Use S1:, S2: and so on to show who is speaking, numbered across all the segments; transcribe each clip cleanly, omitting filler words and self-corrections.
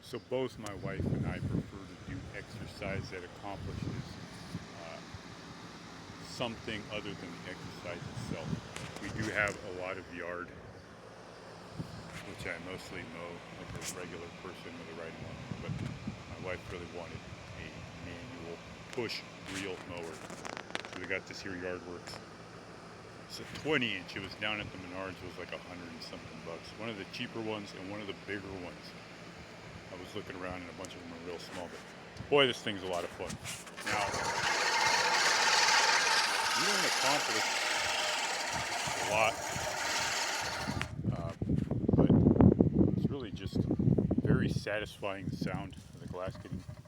S1: So both my wife and I prefer to do exercise that accomplishes uh, something other than the exercise itself. We do have a lot of yard, which I mostly mow like a regular person with a riding lawnmower, but my wife really wanted a manual push reel mower. So we got this here Yardworks. It's a 20 inch. It was down at the Menards. It was like $100 and something. One of the cheaper ones and one of the bigger ones. I was looking around and a bunch of them are real small, but boy, this thing's a lot of fun. Now, you don't accomplish a lot, but it's really just very satisfying the sound of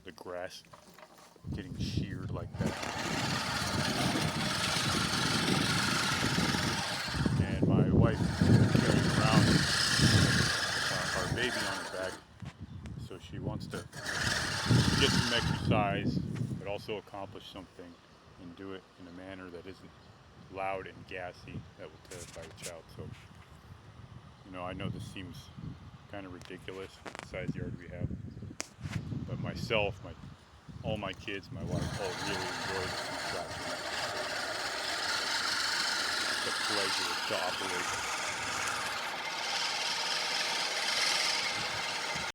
S1: the grass getting sheared like that. And my wife carrying around our baby on her back, so she wants to get some exercise, but also accomplish something and do it in a manner that isn't loud and gassy that will terrify the child. So, I know this seems kind of ridiculous with the size yard we have, but myself, all my kids, my wife, all really enjoy this contraption. It's a pleasure to operate.